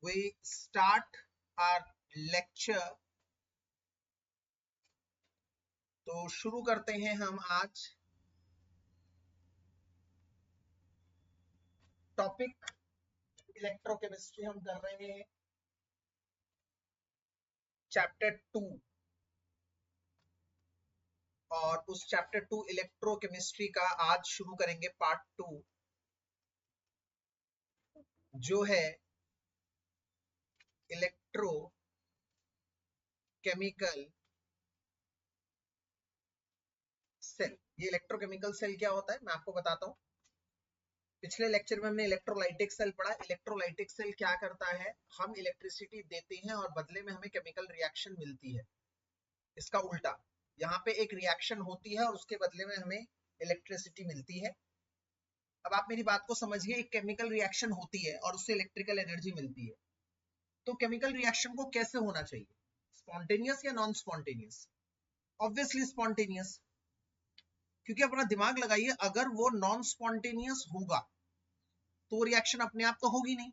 we start our lecture। तो शुरू करते हैं हम आज टॉपिक इलेक्ट्रोकेमिस्ट्री हम कर रहे हैं चैप्टर 2 और उस चैप्टर 2 इलेक्ट्रोकेमिस्ट्री का आज शुरू करेंगे पार्ट 2 जो है इलेक्ट्रोकेमिकल सेल। ये इलेक्ट्रोकेमिकल सेल क्या होता है मैं आपको बताता हूँ। पिछले लेक्चर में हमने इलेक्ट्रोलाइटिक सेल पढ़ा। इलेक्ट्रोलाइटिक सेल क्या करता है, हम इलेक्ट्रिसिटी देते हैं और बदले में हमें केमिकल रिएक्शन मिलती है। इसका उल्टा, यहाँ पे एक रिएक्शन होती है और उसके बदले में हमें इलेक्ट्रिसिटी मिलती है। अब आप मेरी बात को समझिए, एक केमिकल रिएक्शन होती है और उससे इलेक्ट्रिकल एनर्जी मिलती है। तो केमिकल रिएक्शन को कैसे होना चाहिए, स्पॉन्टेनियस या नॉन स्पॉन्टेनियस? ऑब्वियसली स्पॉन्टेनियस, क्योंकि अपना दिमाग लगाइए, अगर वो नॉन स्पॉन्टेनियस होगा तो रिएक्शन अपने आप तो होगी नहीं।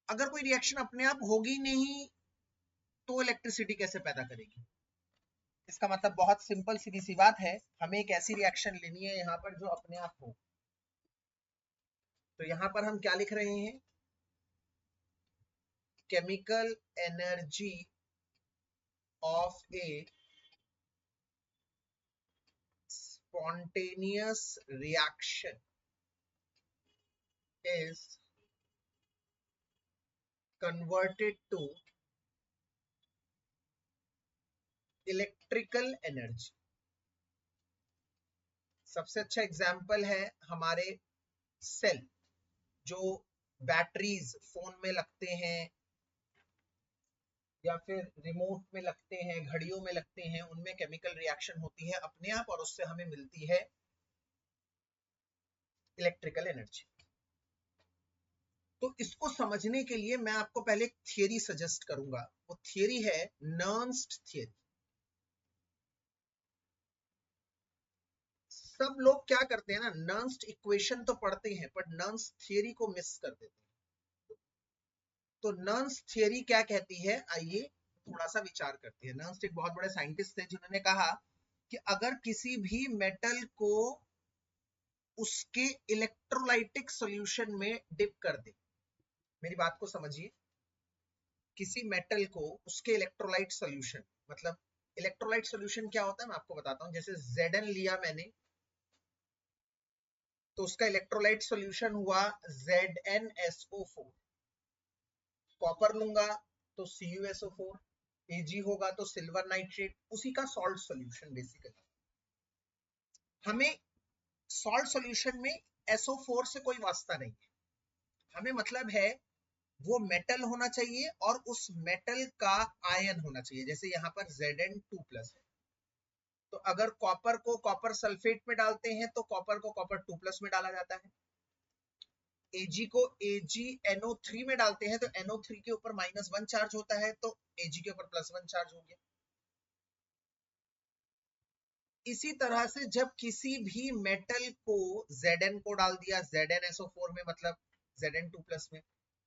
अगर कोई रिएक्शन अपने आप होगी नहीं तो इलेक्ट्रिसिटी कैसे पैदा करेगी? इसका मतलब बहुत सिंपल सीधी सी बात है, हमें एक ऐसी रिएक्शन लेनी है यहाँ पर जो अपने आप हो। तो यहाँ पर हम क्या लिख रहे हैं, chemical energy of A spontaneous reaction is converted to electrical energy। सबसे अच्छा एग्जाम्पल है हमारे सेल, जो बैटरीज फोन में लगते हैं या फिर रिमोट में लगते हैं, घड़ियों में लगते हैं, उनमें केमिकल रिएक्शन होती है अपने आप और उससे हमें मिलती है इलेक्ट्रिकल एनर्जी। तो इसको समझने के लिए मैं आपको पहले एक थियरी सजेस्ट करूंगा। वो थियरी है नर्न्स्ट थियरी। सब लोग क्या करते हैं ना, नर्न्स्ट इक्वेशन तो पढ़ते हैं पर नर्न्स्ट थियरी को मिस कर देते हैं। तो नर्न्स्ट थियरी क्या कहती है, आइए थोड़ा सा विचार करते हैं। नर्न्स्ट एक बहुत बड़े साइंटिस्ट थे जिन्होंने कहा कि अगर किसी भी मेटल को उसके इलेक्ट्रोलाइटिक सॉल्यूशन में डिप कर दे, मेरी बात को समझिए, किसी मेटल को उसके इलेक्ट्रोलाइट सॉल्यूशन, मतलब इलेक्ट्रोलाइट सॉल्यूशन क्या होता है मैं आपको बताता हूं। जैसे Zn लिया मैंने तो उसका इलेक्ट्रोलाइट सॉल्यूशन हुआ ZnSO4। कॉपर लूंगा तो CuSO4, Ag होगा तो सिल्वर नाइट्रेट, उसी का सॉल्ट सॉल्यूशन। बेसिकली हमें सॉल्ट सॉल्यूशन में SO4 से कोई वास्ता नहीं है, हमें मतलब है वो मेटल होना चाहिए और उस मेटल का आयन होना चाहिए। जैसे यहाँ पर Zn2+ है, तो अगर कॉपर को कॉपर सल्फेट में डालते हैं तो कॉपर को कॉपर 2+ में डाला जाता है। Ag को AgNO3 में डालते हैं तो NO3 के ऊपर -1 चार्ज होता है, तो Ag के ऊपर +1 चार्ज हो गया। इसी तरह से जब किसी भी मेटल को Zn को डाल दिया ZnSO4 में, मतलब Zn2+ में,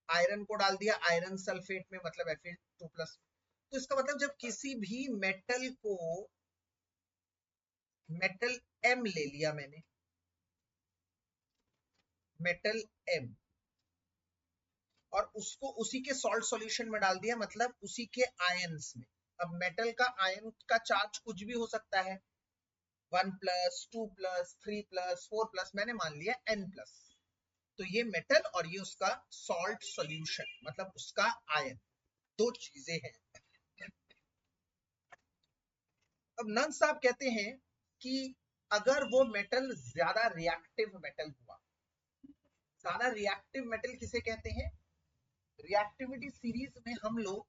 आयरन को डाल दिया आयरन सल्फेट में, मतलब Fe2+, तो इसका मतलब जब किसी भी मेटल को, मेटल M ले लिया मैंने, मेटल M, और उसको उसी के सॉल्ट सॉल्यूशन में डाल दिया, मतलब उसी के आयंस में। अब मेटल का आयन का चार्ज कुछ भी हो सकता है, 1+, 2+, 3+, 4+, मैंने मान लिया N+। तो ये मेटल और ये उसका सॉल्ट सॉल्यूशन, मतलब उसका आयन, दो चीजें हैं। अब नन साहब कहते हैं कि अगर वो मेटल ज्यादा रिएक्टिव मेटल हुआ, ज्यादा रिएक्टिव मेटल किसे कहते हैं, रिएक्टिविटी सीरीज में हम लोग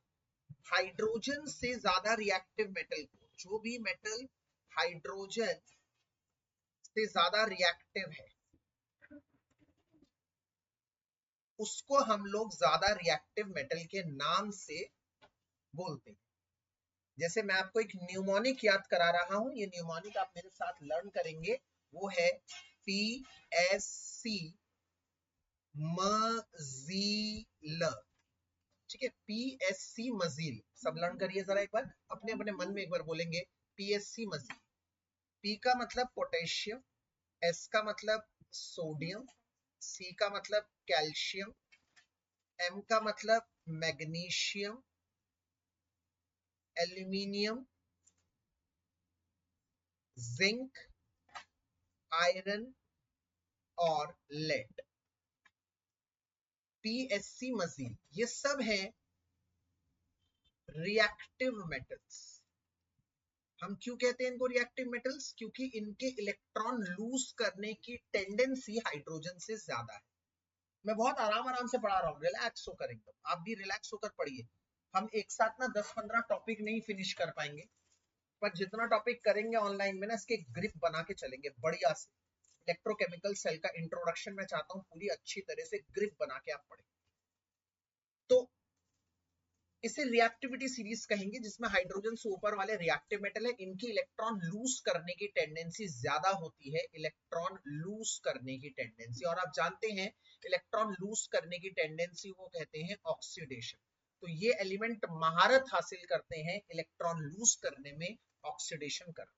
हाइड्रोजन से ज्यादा रिएक्टिव मेटल को, जो भी मेटल हाइड्रोजन से ज्यादा रिएक्टिव है उसको हम लोग ज्यादा रिएक्टिव मेटल के नाम से बोलते हैं। जैसे मैं आपको एक न्यूमोनिक याद करा रहा हूं, ये न्यूमोनिक आप मेरे साथ लर्न करेंगे, वो है PSC ठीक है। PSC मजील, सब लर्न करिए जरा एक बार, अपने अपने मन में एक बार बोलेंगे PSC मजील। P का मतलब पोटेशियम, S का मतलब सोडियम, C का मतलब कैल्शियम, M का मतलब मैग्नीशियम, एल्यूमिनियम, जिंक, आयरन और लेड। PSC मजील ये सब है रिएक्टिव मेटल्स। हम क्यों कहते हैं इनको रिएक्टिव मेटल्स? क्योंकि इनके इलेक्ट्रॉन लूज करने की टेंडेंसी हाइड्रोजन से ज्यादा है। मैं बहुत आराम आराम से पढ़ा रहा हूँ, रिलैक्स होकर एकदम, आप भी रिलैक्स होकर पढ़िए। हम एक साथ ना 10-15 टॉपिक नहीं फिनिश कर पाएंगे, पर जितना टॉपिक करेंगे ऑनलाइन में ना, इसके ग्रिप बना के चलेंगे बढ़िया से। इलेक्ट्रोकेमिकल सेल का इंट्रोडक्शन मैं चाहता हूँ पूरी अच्छी तरह से ग्रिप बना के आप पढ़ें। तो इसे रिएक्टिविटी सीरीज कहेंगे, जिसमें हाइड्रोजन से ऊपर वाले रिएक्टिव मेटल है, इनकी इलेक्ट्रॉन लूज करने की टेंडेंसी ज्यादा होती है, इलेक्ट्रॉन लूज करने की टेंडेंसी। और आप जानते हैं इलेक्ट्रॉन लूज करने की टेंडेंसी को कहते हैं ऑक्सीडेशन। तो ये एलिमेंट महारत हासिल करते हैं इलेक्ट्रॉन लूज करने में, ऑक्सीडेशन करने में।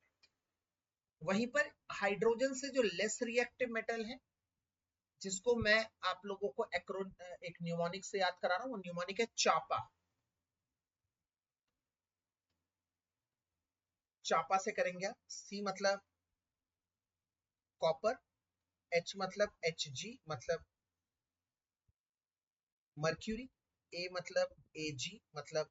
वहीं पर हाइड्रोजन से जो लेस रिएक्टिव मेटल है, जिसको मैं आप लोगों को एक न्यूमोनिक से याद करा रहा हूँ, वो न्यूमोनिक है चापा। चापा से करेंगे आप। C मतलब कॉपर, H मतलब Hg मतलब मर्क्यूरी, A मतलब Ag मतलब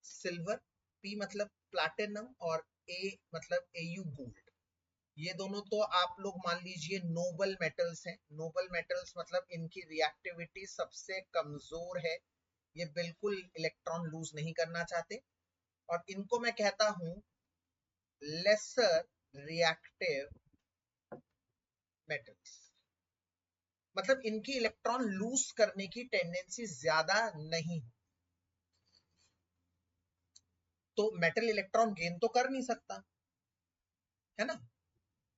सिल्वर, P मतलब प्लैटिनम और A मतलब Au गोल्ड। ये दोनों तो आप लोग मान लीजिए नोबल मेटल्स हैं। नोबल मेटल्स मतलब इनकी रिएक्टिविटी सबसे कमजोर है, ये बिल्कुल इलेक्ट्रॉन लूज नहीं करना चाहते, और इनको मैं कहता हूं लेसर रिएक्टिव मेटल्स। मतलब इनकी इलेक्ट्रॉन लूज करने की टेंडेंसी ज्यादा नहीं। तो मेटल इलेक्ट्रॉन गेन तो कर नहीं सकता है ना,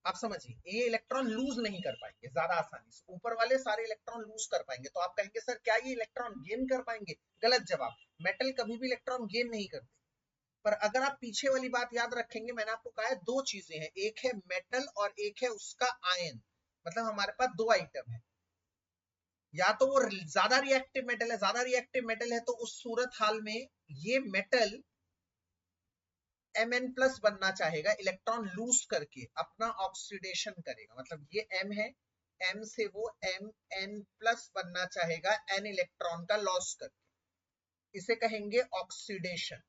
आप समझिए, ये इलेक्ट्रॉन लूज नहीं कर पाएंगे ज्यादा आसानी से, ऊपर वाले सारे इलेक्ट्रॉन लूज कर पाएंगे। तो आप कहेंगे सर क्या ये इलेक्ट्रॉन गेन कर पाएंगे? गलत जवाब, मेटल कभी भी इलेक्ट्रॉन गेन नहीं करते। पर अगर आप पीछे वाली बात याद रखेंगे, मैंने आपको कहा है दो चीजें हैं, एक है मेटल और एक है उसका आयन। मतलब हमारे पास दो आइटम है, या तो वो ज्यादा रिएक्टिव मेटल है, ज्यादा रिएक्टिव मेटल है तो उस सूरत हाल में ये मेटल Mn प्लस बनना चाहेगा, इलेक्ट्रॉन लूज करके अपना ऑक्सीडेशन करेगा। मतलब ये M है, M से वो Mn प्लस बनना चाहेगा N इलेक्ट्रॉन का लॉस करके, इसे कहेंगे ऑक्सीडेशन।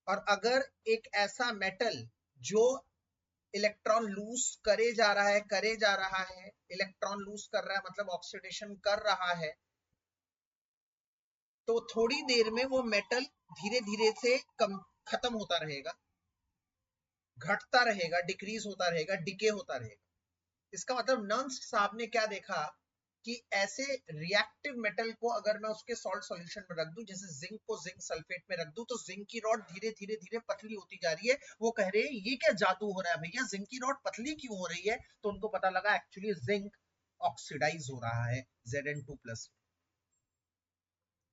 और अगर एक ऐसा मेटल जो इलेक्ट्रॉन लूज करे जा रहा है, करे जा रहा है, इलेक्ट्रॉन लूज कर रहा है मतलब ऑक्सीडेशन कर रहा है, तो थोड़ी देर में वो मेटल धीरे धीरे से खत्म होता रहेगा, घटता रहेगा, डिक्रीज होता रहेगा, डिके होता रहेगा। इसका मतलब नर्स साहब ने क्या देखा कि ऐसे रिएक्टिव मेटल को अगर मैं उसके सॉल्ट सॉल्यूशन में रख दूं, जैसे जिंक को जिंक सल्फेट में रख दूं, तो जिंक की रॉड धीरे धीरे धीरे पतली होती जा रही है। वो कह रहे हैं ये क्या जादू हो रहा है भैया, जिंक की रॉड पतली क्यों हो रही है? तो उनको पता लगा एक्चुअली जिंक ऑक्सीडाइज हो रहा है Zn2+।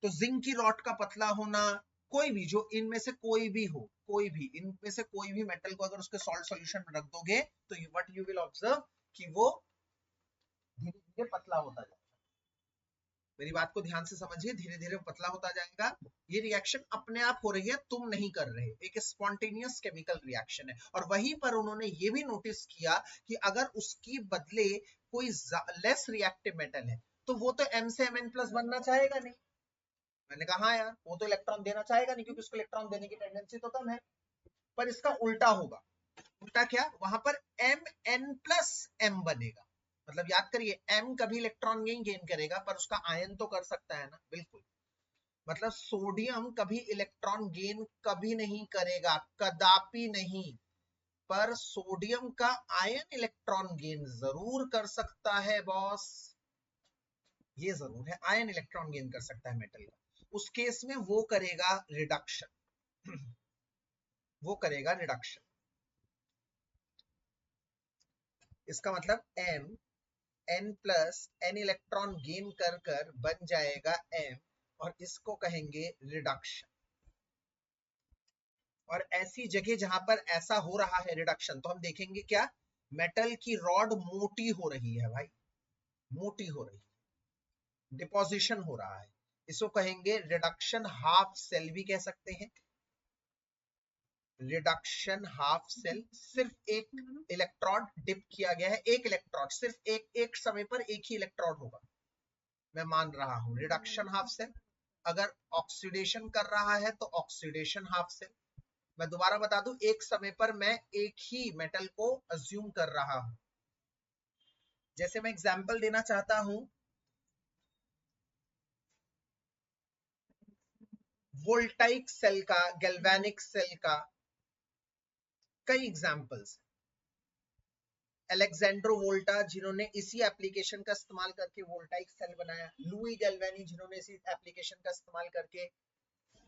तो जिंक की रॉड का पतला होना, कोई भी जो इनमें से कोई भी हो, कोई भी इनमें से कोई भी मेटल को अगर उसके सॉल्ट सॉल्यूशन में रख दोगे, तो व्हाट यू विल ऑब्जर्व कि वो धीरे धीरे पतला होता जाएगा। मेरी बात को ध्यान से समझिए, धीरे धीरे पतला होता जाएगा। ये रिएक्शन अपने आप हो रही है, तुम नहीं कर रहे, एक स्पॉन्टेनियस केमिकल रिएक्शन है। और वहीं पर उन्होंने ये भी नोटिस किया कि अगर उसकी बदले कोई लेस रिएक्टिव मेटल है, तो वो तो M से Mn प्लस बनना चाहेगा नहीं। मैंने कहा हाँ यार, वो तो इलेक्ट्रॉन देना चाहेगा नहीं, क्योंकि उसको इलेक्ट्रॉन देने की टेंडेंसी तो कम है। पर इसका उल्टा होगा। उल्टा क्या? वहां पर Mn+M बनेगा। मतलब याद करिए, M कभी इलेक्ट्रॉन नहीं गेन करेगा, पर उसका आयन तो कर सकता है ना, बिल्कुल। मतलब सोडियम कभी इलेक्ट्रॉन गेन कभी नहीं करेगा, कदापि नहीं, पर सोडियम का आयन इलेक्ट्रॉन गेन जरूर कर सकता है बॉस। ये जरूर है, आयन इलेक्ट्रॉन गेन कर सकता है मेटल का। उस केस में वो करेगा रिडक्शन वो करेगा रिडक्शन। इसका मतलब M n plus n electron gain कर कर बन जाएगा m, और इसको कहेंगे रिडक्शन। और ऐसी जगह जहां पर ऐसा हो रहा है रिडक्शन, तो हम देखेंगे क्या, मेटल की रॉड मोटी हो रही है भाई, मोटी हो रही है, डिपोजिशन हो रहा है, इसको कहेंगे रिडक्शन हाफ सेल भी कह सकते हैं। रिडक्शन हाफ सेल, सिर्फ एक इलेक्ट्रॉन डिप किया गया है, एक इलेक्ट्रॉन, सिर्फ एक समय पर एक ही इलेक्ट्रॉन होगा, मैं मान रहा हूं रिडक्शन हाफ सेल। अगर ऑक्सीडेशन कर रहा है तो ऑक्सीडेशन हाफ सेल। मैं दोबारा बता दूं, एक समय पर मैं एक ही मेटल को अज्यूम कर रहा हूं। जैसे मैं एग्जांपल देना चाहता हूं, वोल्टाइक सेल का, गैल्वेनिक सेल का, कई एग्जांपल्स। अलेक्जेंड्रो वोल्टा जिन्होंने इसी एप्लीकेशन का इस्तेमाल करके वोल्टाइक सेल बनाया, लुई गैल्वेनी जिन्होंने इसी एप्लीकेशन का इस्तेमाल करके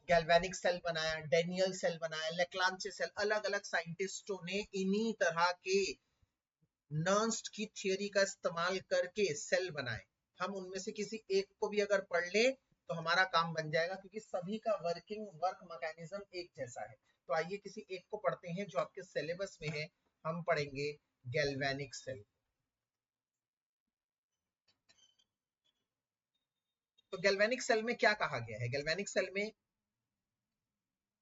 गैल्वेनिक सेल बनाया, डेनियल सेल बनाया, लेक्लांचे सेल, अलग अलग साइंटिस्टों ने इन्हीं तरह के नर्न्स्ट की थियोरी का इस्तेमाल करके सेल बनाए। हम उनमें से किसी एक को भी अगर पढ़ ले तो हमारा काम बन जाएगा, क्योंकि सभी का वर्क मैकेनिज्म एक जैसा है। तो आइए किसी एक को पढ़ते हैं जो आपके सिलेबस में है। हम पढ़ेंगे गैल्वेनिक सेल। तो गैल्वेनिक सेल में क्या कहा गया है, गैल्वेनिक सेल में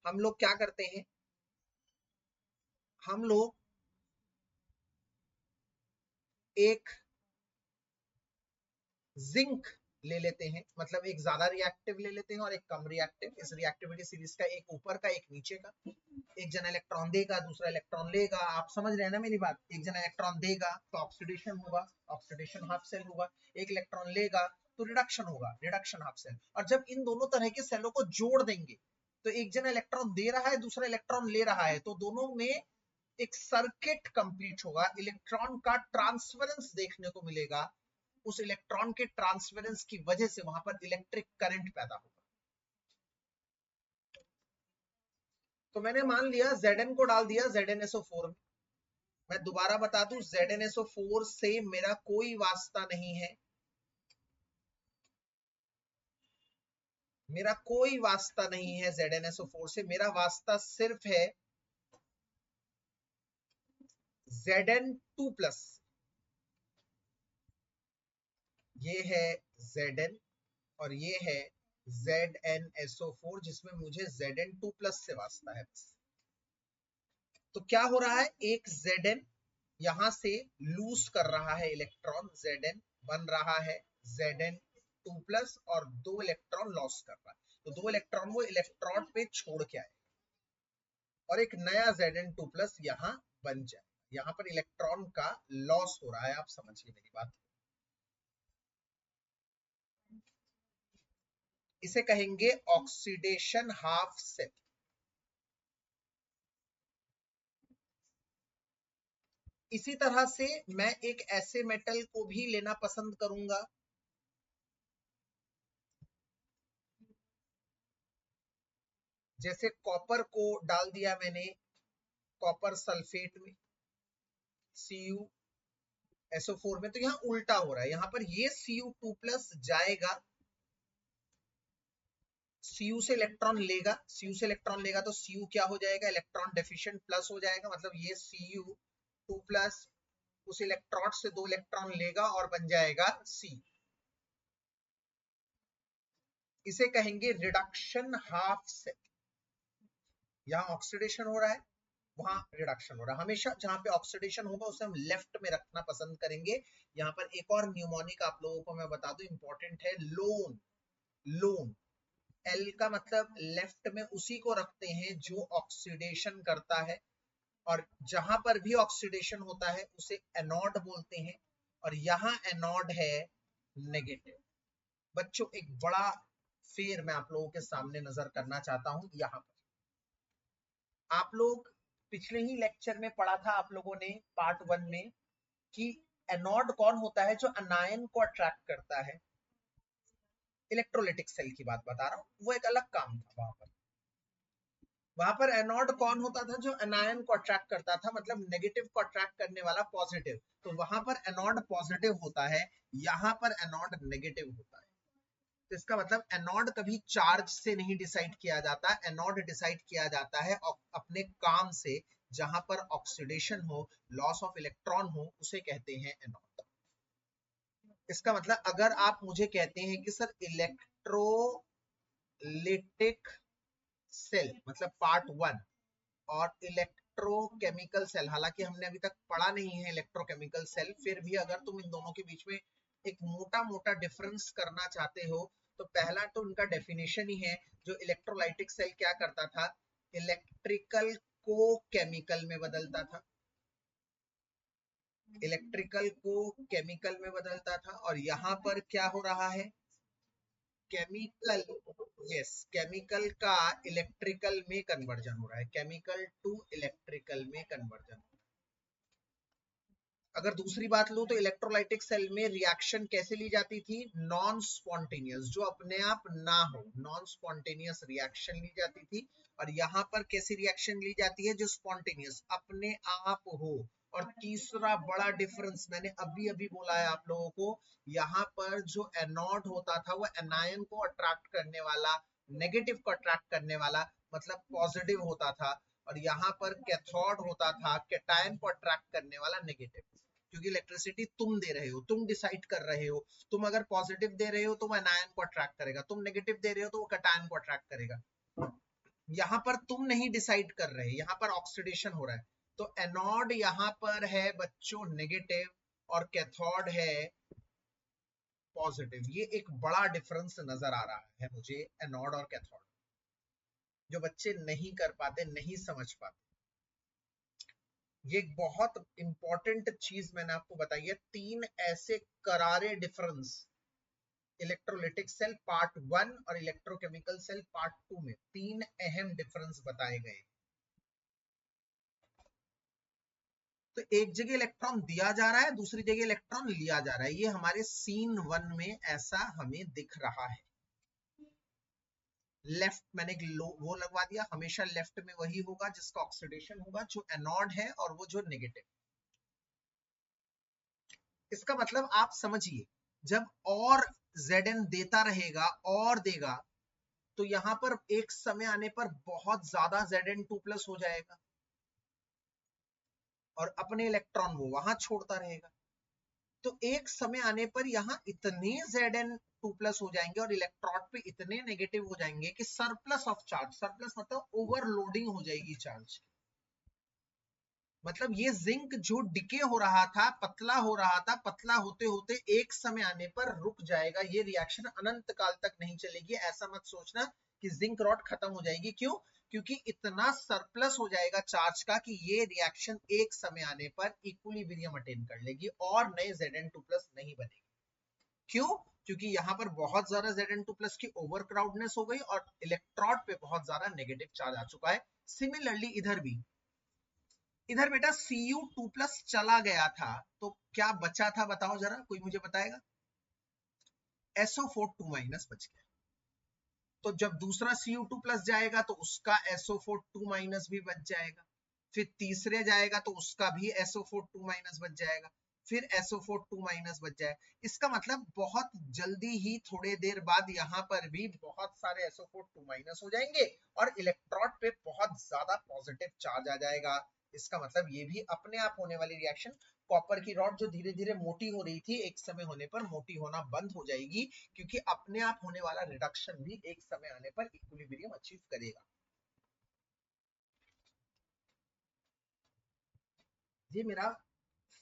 हम लोग क्या करते हैं, हम लोग एक जिंक ले लेते हैं, मतलब एक ज्यादा रिएक्टिव ले लेते हैं और एक कम रिएक्टिव। इस रिएक्टिविटी सीरीज का एक ऊपर का एक नीचे का, एक जना इलेक्ट्रॉन देगा दूसरा इलेक्ट्रॉन लेगा, आप समझ रहे हैं ना मेरी बात। एक जना इलेक्ट्रॉन देगा तो ऑक्सीडेशन होगा, ऑक्सीडेशन हाफ सेल होगा, एक इलेक्ट्रॉन लेगा तो रिडक्शन होगा, रिडक्शन हाफ सेल। और जब इन दोनों तरह के सेलों को जोड़ देंगे तो एक जना इलेक्ट्रॉन दे रहा है दूसरा इलेक्ट्रॉन ले रहा है, तो दोनों में एक सर्किट कंप्लीट होगा, इलेक्ट्रॉन का ट्रांसफरेंस देखने को मिलेगा। उस इलेक्ट्रॉन के ट्रांसफरेंस की वजह से वहां पर इलेक्ट्रिक करंट पैदा होगा। तो मैंने मान लिया Zn को डाल दिया ZnSO4 में। मैं दोबारा बता दूं, ZnSO4 से मेरा कोई वास्ता नहीं है, मेरा कोई वास्ता नहीं है ZnSO4 से, मेरा वास्ता सिर्फ है Zn2+। ये है Zn और ये है ZnSO4, जिसमें मुझे Zn2+ से वास्ता है बस। तो क्या हो रहा है, एक Zn यहां से लूज कर रहा है इलेक्ट्रॉन, Zn बन रहा है Zn2+ और 2 इलेक्ट्रॉन लॉस कर रहा है। तो 2 इलेक्ट्रॉन वो इलेक्ट्रॉन पे छोड़ के आए और एक नया Zn2+ यहां बन जाए। यहां पर इलेक्ट्रॉन का लॉस हो रहा है, आप समझिए मेरी बात। इसे कहेंगे ऑक्सीडेशन हाफ सेल। इसी तरह से मैं एक ऐसे मेटल को भी लेना पसंद करूंगा जैसे कॉपर को डाल दिया मैंने कॉपर सल्फेट में CuSO4 में, तो यहाँ उल्टा हो रहा है, यहाँ पर ये Cu2+ जाएगा, Cu से इलेक्ट्रॉन लेगा, Cu से इलेक्ट्रॉन लेगा तो Cu क्या हो जाएगा, इलेक्ट्रॉन डेफिशिएंट प्लस हो जाएगा, मतलब ये Cu2+ उस इलेक्ट्रॉन से 2 इलेक्ट्रॉन लेगा और बन जाएगा C। इसे कहेंगे रिडक्शन हाफ सेल। यहाँ ऑक्सीडेशन हो रहा है, वहां रिडक्शन हो रहा है। हमेशा जहां पे ऑक्सीडेशन होगा उसे हम लेफ्ट में रखना पसंद करेंगे। यहाँ पर एक और न्यूमोनिक आप लोगों को मैं बता दूं, इंपॉर्टेंट है, लोन। लोन एल का मतलब लेफ्ट में उसी को रखते हैं जो ऑक्सीडेशन करता है, और जहां पर भी ऑक्सीडेशन होता है उसे एनोड बोलते हैं, और यहाँ एनोड है नेगेटिव। बच्चों एक बड़ा फेर मैं आप लोगों के सामने नजर करना चाहता हूं। यहाँ पर आप लोग पिछले ही लेक्चर में पढ़ा था आप लोगों ने पार्ट 1 में कि एनोड कौन होता है, जो अनायन को अट्रैक्ट करता है। इलेक्ट्रोलिटिक सेल की बात बता रहा हूं, वो एक अलग काम था। वहां पर एनोड कौन होता था, जो अनायन को अट्रैक्ट करता था, मतलब नेगेटिव को अट्रैक्ट करने वाला पॉजिटिव। तो वहां पर एनोड पॉजिटिव होता है, यहां पर एनोड नेगेटिव होता है। तो इसका मतलब एनोड कभी चार्ज से नहीं डिसाइड किया जाता, एनोड डिसाइड किया जाता है अपने काम से। जहां पर ऑक्सीडेशन हो, लॉस ऑफ इलेक्ट्रॉन हो, उसे कहते हैं एनोड। इसका मतलब अगर आप मुझे कहते हैं कि सर इलेक्ट्रोलिटिक सेल मतलब पार्ट 1 और इलेक्ट्रोकेमिकल सेल, हालांकि हमने अभी तक पढ़ा नहीं है इलेक्ट्रोकेमिकल सेल, फिर भी अगर तुम इन दोनों के बीच में एक मोटा मोटा डिफरेंस करना चाहते हो तो पहला तो उनका डेफिनेशन ही है। जो इलेक्ट्रोलाइटिक सेल क्या करता था, इलेक्ट्रिकल को केमिकल में बदलता था, इलेक्ट्रिकल को केमिकल में बदलता था। और यहां पर क्या हो रहा है, केमिकल, यस, केमिकल का इलेक्ट्रिकल में कन्वर्जन हो रहा है, केमिकल टू इलेक्ट्रिकल में कन्वर्जन। अगर दूसरी बात लो तो इलेक्ट्रोलाइटिक सेल में रिएक्शन कैसे ली जाती थी, नॉन स्पॉन्टेनियस, जो अपने आप ना हो, नॉन स्पॉन्टेनियस रिएक्शन ली जाती थी। और यहाँ पर कैसी रिएक्शन ली जाती है, जो स्पॉन्टेनियस अपने आप हो। और तीसरा बड़ा डिफरेंस मैंने अभी अभी बोला है आप लोगों को, यहाँ पर जो एनोड होता था वो एनायन को अट्रैक्ट करने वाला, नेगेटिव को अट्रैक्ट करने वाला, मतलब पॉजिटिव होता था। और यहाँ पर कैथोड होता था कैटायन को अट्रैक्ट करने वाला, नेगेटिव। क्योंकि इलेक्ट्रिसिटी तुम दे रहे हो, तुम डिसाइड कर रहे हो। तुम अगर पॉजिटिव दे रहे हो तो वो एनायन को अट्रैक्ट करेगा, तुम नेगेटिव दे रहे हो तो वो कैटायन को अट्रैक्ट करेगा। यहाँ पर तुम नहीं डिसाइड कर रहे, यहाँ पर ऑक्सीडेशन हो रहा है। तो एनोड यहाँ पर है बच्चों नेगेटिव और कैथोड है पॉजिटिव। ये एक बड़ा डिफरेंस नजर आ रहा है मुझे एनोड और कैथोड, जो बच्चे नहीं कर पाते, नहीं समझ पाते। ये एक बहुत इंपॉर्टेंट चीज मैंने आपको बताई है। 3 ऐसे करारे डिफरेंस इलेक्ट्रोलिटिक सेल पार्ट 1 और इलेक्ट्रोकेमिकल सेल पार्ट 2 में 3 अहम डिफरेंस बताए गए। तो एक जगह इलेक्ट्रॉन दिया जा रहा है, दूसरी जगह इलेक्ट्रॉन लिया जा रहा है। ये हमारे सीन 1 में ऐसा हमें दिख रहा है। लेफ्ट मैंने वो लगवा दिया, हमेशा लेफ्ट में वही होगा जिसका ऑक्सीडेशन होगा, जो एनोड है, और वो जो नेगेटिव। इसका मतलब आप समझिए, जब और Zn देता रहेगा और देगा, तो यहां पर एक समय आने पर बहुत ज्यादा Zn2+ हो जाएगा और अपने इलेक्ट्रॉन वो वहां छोड़ता रहेगा। तो एक समय आने पर यहाँ इतने Zn2+ हो जाएंगे और इलेक्ट्रॉन पे इतने नेगेटिव हो जाएंगे कि सरप्लस ऑफ चार्ज, सरप्लस मतलब ओवरलोडिंग हो जाएगी चार्ज। मतलब ये जिंक जो डिके हो रहा था, पतला हो रहा था, पतला होते होते एक समय आने पर रुक जाएगा। ये रिएक्शन अनंत काल तक नहीं चलेगी। ऐसा मत सोचना कि जिंक रॉड खत्म हो जाएगी। क्यों? क्योंकि इतना सरप्लस हो जाएगा चार्ज का कि ये रिएक्शन एक समय आने पर इक्विलिब्रियम अटेन कर लेगी और नए Zn2+ नहीं बनेगी। क्यों? क्योंकि यहाँ पर बहुत ज्यादा Zn2+ की ओवर क्राउडनेस हो गई और इलेक्ट्रॉड पे बहुत ज्यादा नेगेटिव चार्ज आ चुका है। सिमिलरली इधर भी, इधर बेटा Cu2+ चला गया था, तो क्या बचा था बताओ जरा, कोई मुझे बताएगा? SO4 2- बच गया। तो जब दूसरा Cu2+ जाएगा तो उसका SO4 2- भी बच जाएगा। फिर तीसरे जाएगा तो उसका भी SO4 2- बच जाएगा। फिर SO4 2- बच जाए। इसका मतलब बहुत जल्दी ही, थोड़े देर बाद यहाँ पर भी बहुत सारे SO4 2- हो जाएंगे और इलेक्ट्रॉड पे बहुत ज्यादा पॉजिटिव चार्ज आ जाएगा। इसका मतलब ये भी अपने आप होने वाली रिएक्शन। कॉपर की रॉड जो धीरे धीरे मोटी हो रही थी, एक समय होने पर मोटी होना बंद हो जाएगी, क्योंकि अपने आप होने वाला रिडक्शन भी एक समय आने पर इक्विलिब्रियम अचीव करेगा। ये मेरा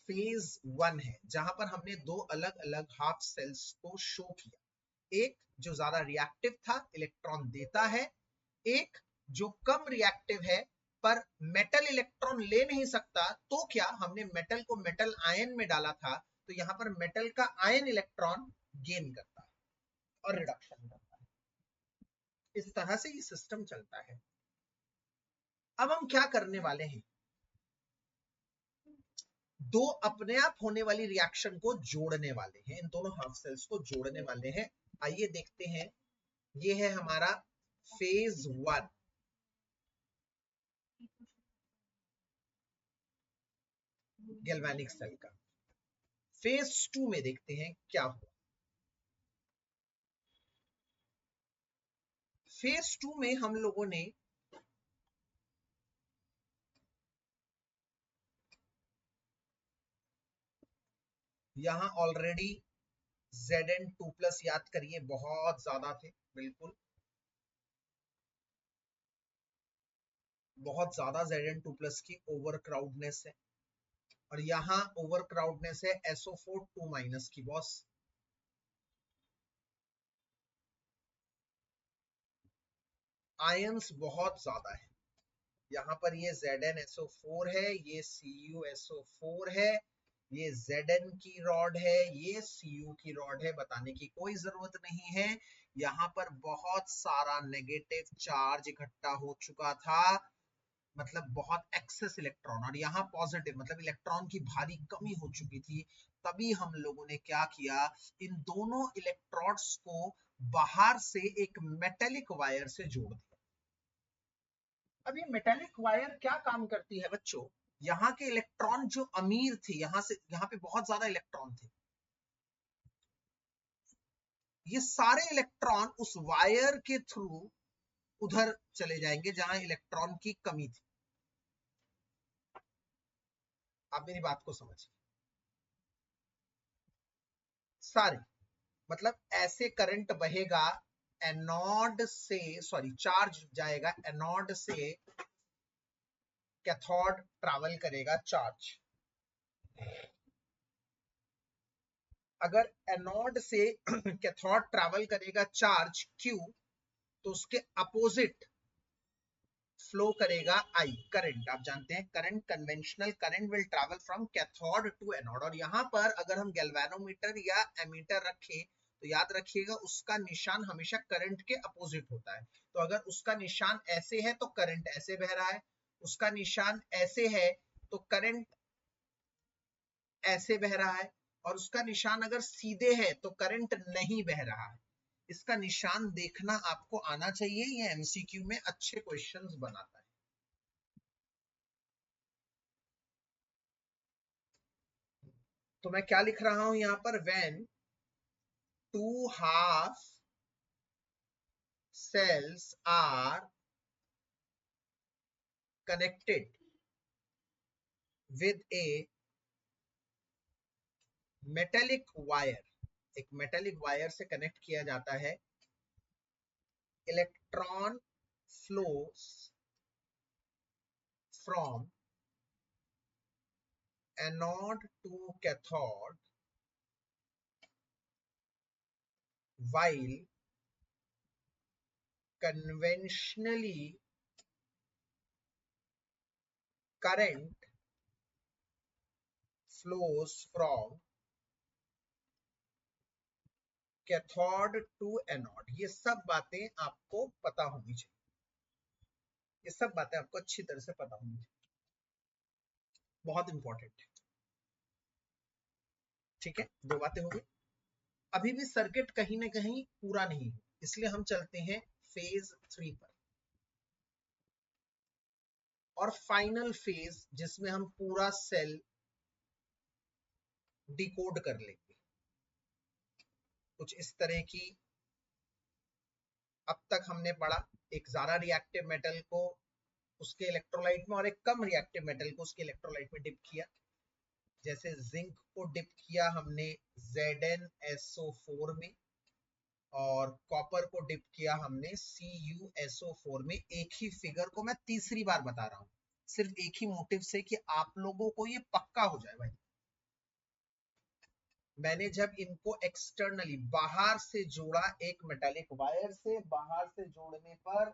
फेज 1 है, जहां पर हमने 2 अलग अलग हाफ सेल्स को शो किया। एक जो ज्यादा रिएक्टिव था, इलेक्ट्रॉन देता है। एक जो कम रिएक्टिव है पर मेटल इलेक्ट्रॉन ले नहीं सकता, तो क्या हमने मेटल को मेटल आयन में डाला था, तो यहां पर मेटल का आयन इलेक्ट्रॉन गेन करता है और रिडक्शन करता है। इस तरह से ये सिस्टम चलता है। अब हम क्या करने वाले हैं, दो अपने आप होने वाली रिएक्शन को जोड़ने वाले हैं, इन दोनों हाफ सेल्स को जोड़ने वाले हैं। आइए देखते हैं। ये है हमारा फेज 1, गैल्वेनिक सेल का। फेज 2 में देखते हैं क्या हुआ। फेज 2 में हम लोगों ने यहां ऑलरेडी Zn2+ याद करिए बहुत ज्यादा थे, बिल्कुल बहुत ज्यादा Zn2+ की ओवर क्राउडनेस है, और यहाँ ओवर क्राउडनेस है SO4 2- की बॉस। आयंस बहुत ज्यादा है, यहाँ पर ये ZnSO4 है, ये CuSO4 है, ये Zn की रॉड है, ये Cu की रॉड है, बताने की कोई जरूरत नहीं है। यहाँ पर बहुत सारा नेगेटिव चार्ज इकट्ठा हो चुका था, मतलब बहुत एक्सेस इलेक्ट्रॉन, और यहाँ पॉजिटिव मतलब इलेक्ट्रॉन की भारी कमी हो चुकी थी। तभी हम लोगों ने क्या किया, इन दोनों इलेक्ट्रोड्स को बाहर से एक मेटेलिक वायर से जोड़ दिया। अब ये मेटेलिक वायर क्या काम करती है बच्चों, यहाँ के इलेक्ट्रॉन जो अमीर थे, यहाँ से यहाँ पे बहुत ज्यादा इलेक्ट्रॉन थे, ये सारे इलेक्ट्रॉन उस वायर के थ्रू उधर चले जाएंगे जहां इलेक्ट्रॉन की कमी थी। आप मेरी बात को समझिए, सारे मतलब ऐसे करंट बहेगा एनोड से, सॉरी चार्ज जाएगा एनोड से, कैथोड ट्रैवल करेगा चार्ज। अगर एनोड से कैथोड ट्रैवल करेगा चार्ज Q, तो उसके अपोजिट फ्लो करेगा I करंट। आप जानते हैं current, conventional current will travel from cathode to anode. और यहाँ पर अगर हम गैल्वेनोमीटर या एमीटर रखें तो याद रखिएगा उसका निशान हमेशा करंट के अपोजिट होता है। तो अगर उसका निशान ऐसे है तो करंट ऐसे बह रहा है, उसका निशान ऐसे है तो करंट ऐसे बह रहा है, और उसका निशान अगर सीधे है तो करंट नहीं बह रहा है। इसका निशान देखना आपको आना चाहिए, ये एमसीक्यू में अच्छे क्वेश्चंस बनाता है। तो मैं क्या लिख रहा हूं यहां पर, when two half cells are connected with a metallic wire, एक मेटेलिक वायर से कनेक्ट किया जाता है, electron flows from anode to cathode while conventionally current flows from cathode to anode. ये सब बातें आपको पता होनी चाहिए, ये सब बातें आपको अच्छी तरह से पता होनी चाहिए, बहुत इंपॉर्टेंट है। ठीक है, दो बातें हो गई। अभी भी सर्किट कहीं ना कहीं पूरा नहीं है, इसलिए हम चलते हैं फेज 3 पर, और फाइनल फेज जिसमें हम पूरा सेल डिकोड कर लेंगे। कुछ इस तरह की अब तक हमने पढ़ा, एक ज्यादा रिएक्टिव मेटल को उसके इलेक्ट्रोलाइट में और एक कम रिएक्टिव मेटल को उसके इलेक्ट्रोलाइट में डिप किया। जैसे जिंक को डिप किया हमने ZnSO4 में, और कॉपर को डिप किया हमने CuSO4 में। एक ही फिगर को मैं तीसरी बार बता रहा हूं, सिर्फ एक ही मोटिव से कि आप लोगों को ये पक्का हो जाए भाई। मैंने जब इनको एक्सटर्नली बाहर से जोड़ा, एक मेटालिक वायर से बाहर से जोड़ने पर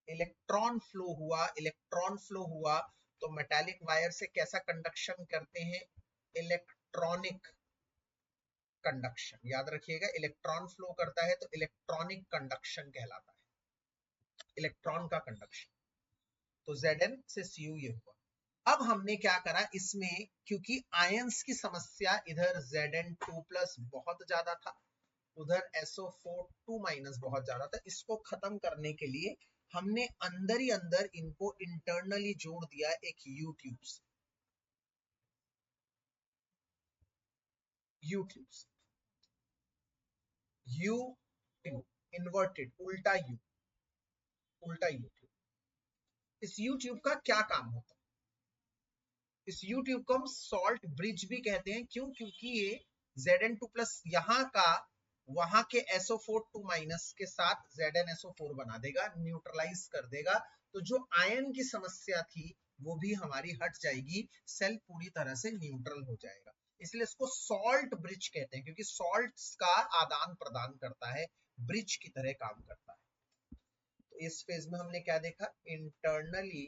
इलेक्ट्रॉन फ्लो हुआ, इलेक्ट्रॉन फ्लो हुआ तो मेटालिक वायर से कैसा कंडक्शन करते हैं, इलेक्ट्रॉनिक कंडक्शन। याद रखिएगा इलेक्ट्रॉन फ्लो करता है तो इलेक्ट्रॉनिक कंडक्शन कहलाता है, इलेक्ट्रॉन का कंडक्शन। तो Zn से Cu ये हुआ। अब हमने क्या करा इसमें, क्योंकि आयंस की समस्या इधर Zn2+ बहुत ज्यादा था, उधर SO4 2- बहुत ज्यादा था, इसको खत्म करने के लिए हमने अंदर ही अंदर इनको इंटरनली जोड़ दिया एक U ट्यूब से। You tube, you tube inverted, उल्टा यू, उल्टा यू ट्यूब। इस यू ट्यूब का क्या काम होता है? इस यू ट्यूब को हम सॉल्ट ब्रिज भी कहते हैं। क्यों? क्योंकि ये Zn2+ यहाँ का वहां के SO4 2- के साथ ZnSO4 बना देगा, न्यूट्रलाइज कर देगा। तो जो आयन की समस्या थी वो भी हमारी हट जाएगी, सेल पूरी तरह से न्यूट्रल हो जाएगा। इसलिए इसको सॉल्ट ब्रिज कहते हैं, क्योंकि सॉल्ट्स का आदान प्रदान करता है, ब्रिज की तरह काम करता है। तो इस फेज में हमने क्या देखा? Internally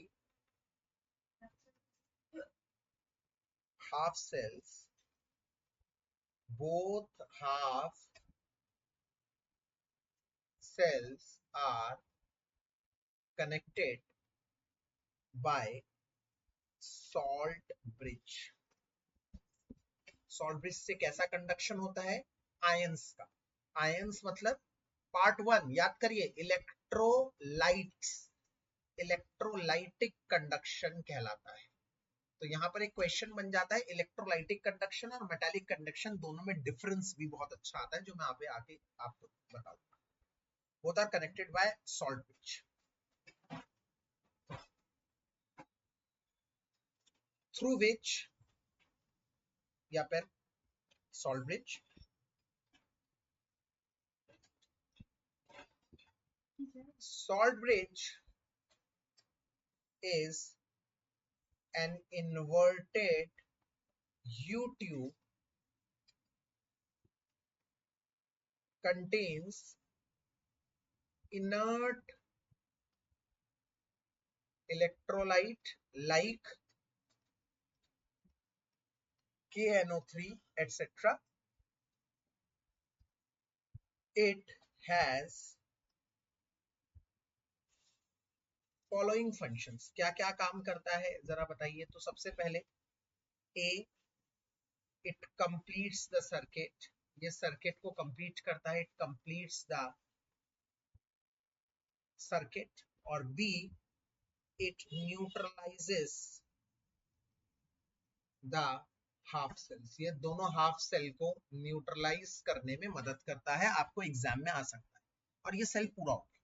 half cells, both half cells are connected by salt bridge। Salt bridge से कैसा कंडक्शन होता है? आयंस का। आयंस मतलब पार्ट 1 याद करिए, इलेक्ट्रोलाइट्स, इलेक्ट्रोलाइटिक कंडक्शन कहलाता है। तो यहाँ पर एक क्वेश्चन बन जाता है, इलेक्ट्रोलाइटिक कंडक्शन और मेटालिक कंडक्शन दोनों में डिफरेंस भी बहुत अच्छा आता है, जो मैं आगे आपको बताऊंगा। Both are connected by salt bridge, through which, या फिर salt bridge salt bridge is an inverted U-tube contains inert electrolyte like KNO3 etc. It has following functions. क्या क्या काम करता है जरा बताइए। तो सबसे पहले A, it completes the circuit, ये सर्किट को कंप्लीट करता है, इट कंप्लीट्स द सर्किट। और B, it neutralises the half cells, ये दोनों हाफ सेल को न्यूट्रलाइज करने में मदद करता है, आपको एग्जाम में आ सकता है। और ये सेल पूरा हो गया।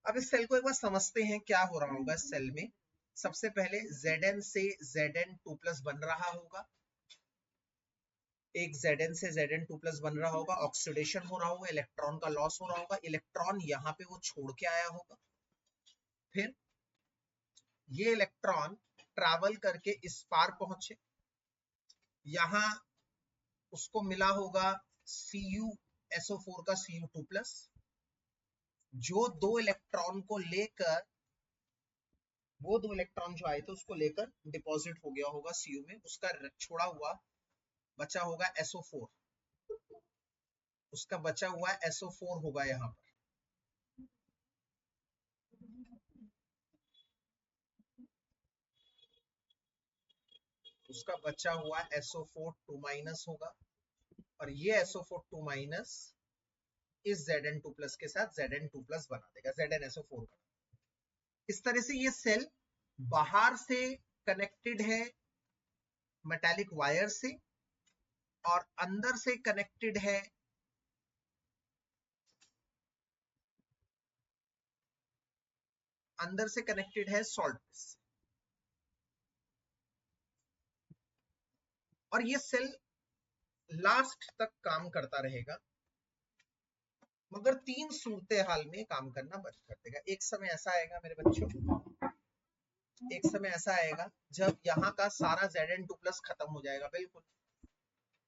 अब इस सेल को एक बार समझते हैं क्या हो रहा होगा इस सेल में। सबसे पहले Zn से Zn2+ बन रहा होगा, एक Zn से Zn2+ बन रहा होगा, ऑक्सीडेशन हो रहा होगा, इलेक्ट्रॉन का लॉस हो रहा होगा, इलेक्ट्रॉन यहाँ पे वो छोड़ के आया होगा। फिर ये इलेक्ट्रॉन ट्रैवल करके इस पार पहुंचे, यहां उसको मिला होगा CuSO4 का Cu2+, जो दो इलेक्ट्रॉन को लेकर, वो दो इलेक्ट्रॉन जो आए थे उसको लेकर डिपॉजिट हो गया होगा Cu में, उसका छोड़ा हुआ बचा होगा SO4, उसका बचा हुआ SO4 होगा यहाँ पर। उसका बचा हुआ SO4 2- होगा, और ये SO4 2- इस Zn2+ के साथ Zn2+ बना देगा, ZnSO4 का। इस तरह से ये सेल बाहर से कनेक्टेड है मेटालिक वायर से, और अंदर से कनेक्टेड है सॉल्ट से। और ये सेल लास्ट तक काम करता रहेगा, मगर 3 सूरत हाल में काम करना बंद कर देगा। एक समय ऐसा आएगा मेरे बच्चों, एक समय ऐसा आएगा जब यहाँ का सारा Zn2+ खत्म हो जाएगा, बिल्कुल।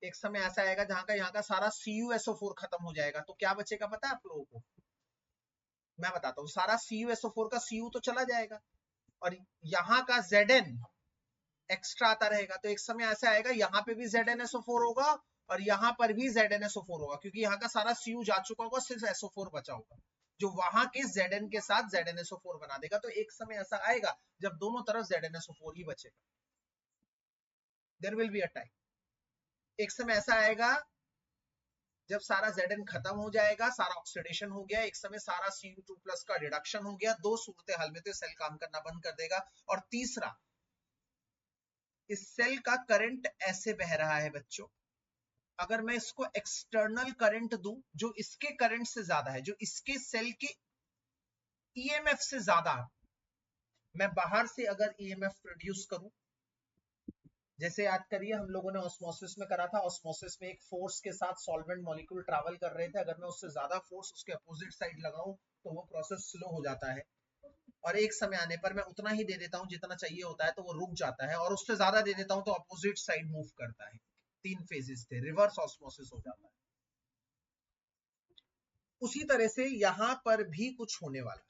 एक समय ऐसा आएगा जहां का यहाँ का सारा CuSO4 खत्म हो जाएगा, तो क्या बचेगा पता है आप लोगों को? मैं बताता हूँ। सारा CuSO4 का Cu तो चला जाएगा, और यहाँ का Zn एक्स्ट्रा आता रहेगा। तो एक समय ऐसा आएगा यहाँ पे भी ZnSO4 होगा, और यहाँ पर भी ZnSO4 होगा, क्योंकि यहाँ का सारा Cu जा चुका होगा, सिर्फ SO4 बचा होगा, जो वहां के Zn के साथ ZnSO4 बना देगा। तो एक समय ऐसा आएगा जब दोनों तरफ ZnSO4 ही बचेगा। There will be a time, एक समय ऐसा आएगा जब सारा Zn खत्म हो जाएगा, सारा ऑक्सीडेशन हो गया, एक समय सारा Cu2+ का रिडक्शन हो गया। 2 सूरत हाल में तो सेल काम करना बंद कर देगा। और तीसरा, इस सेल का करंट ऐसे बह रहा है बच्चों, अगर मैं इसको एक्सटर्नल करंट दूं जो इसके करंट से ज्यादा है, जो इसके सेल के ईएमएफ से ज्यादा, मैं बाहर से अगर ईएमएफ प्रोड्यूस करूं, जैसे याद करिए हम लोगों ने ऑस्मोसिस में करा था, ऑस्मोसिस में एक फोर्स के साथ सॉल्वेंट मॉलिक्यूल ट्रैवल कर रहे थे, अगर मैं उससे ज्यादा फोर्स उसके अपोजिट साइड लगाऊं तो वो प्रोसेस स्लो हो जाता है, और एक समय आने पर मैं उतना ही दे देता हूं जितना चाहिए होता है तो वो रुक जाता है, और उससे ज्यादा दे देता हूं तो अपोजिट साइड मूव करता है। 3 फेजेस थे, रिवर्स ऑस्मोसिस हो जाता है। उसी तरह से यहां पर भी कुछ होने वाला है,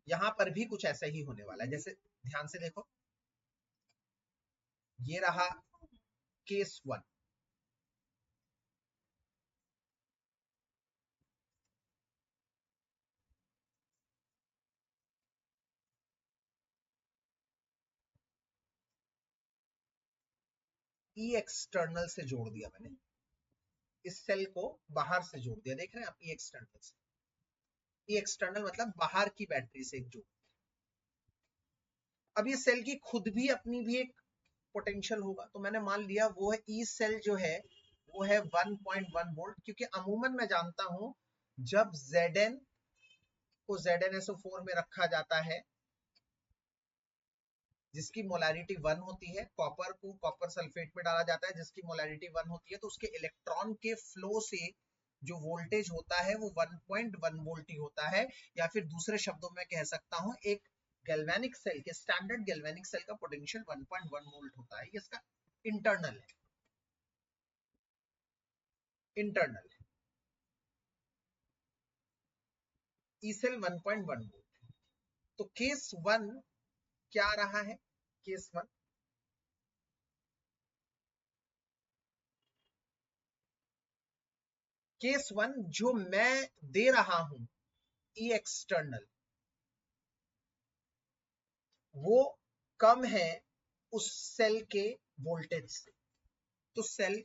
यहां पर भी कुछ ऐसा ही होने वाला है। जैसे ध्यान से देखो, ये रहा केस 1, ई एक्सटर्नल से जोड़ दिया मैंने, इस सेल को बाहर से जोड़ दिया, देख रहे हैं आप, ई एक्सटर्नल से। ई एक्सटर्नल मतलब बाहर की बैटरी से एक जोड़। अब ये सेल की खुद भी अपनी भी एक पोटेंशियल होगा, तो मैंने मान लिया वो है ई सेल जो है वो है 1.1 वोल्ट, क्योंकि अमूमन मैं जानता हूं जब Zn को ZnSO4 में रखा जाता है जिसकी मोलैरिटी 1 होती है, कॉपर को कॉपर सल्फेट में डाला जाता है जिसकी मोलैरिटी 1 होती है, तो उसके इलेक्ट्रॉन के फ्लो से जो वोल्टेज होता है वो 1.1 वोल्ट ही होता है, या फिर दूसरे शब्दों में कह सकता हूं एक गैल्वेनिक सेल के, स्टैंडर्ड गैल्वेनिक सेल का पोटेंशियल 1.1 वोल्ट होता है, ये इसका इंटरनल है, इंटरनल है। E cell 1.1 volt. तो केस 1 क्या रहा है? केस 1 केस 1 जो मैं दे रहा हूं ई एक्सटर्नल, वो कम है उस सेल के वोल्टेज से, तो सेल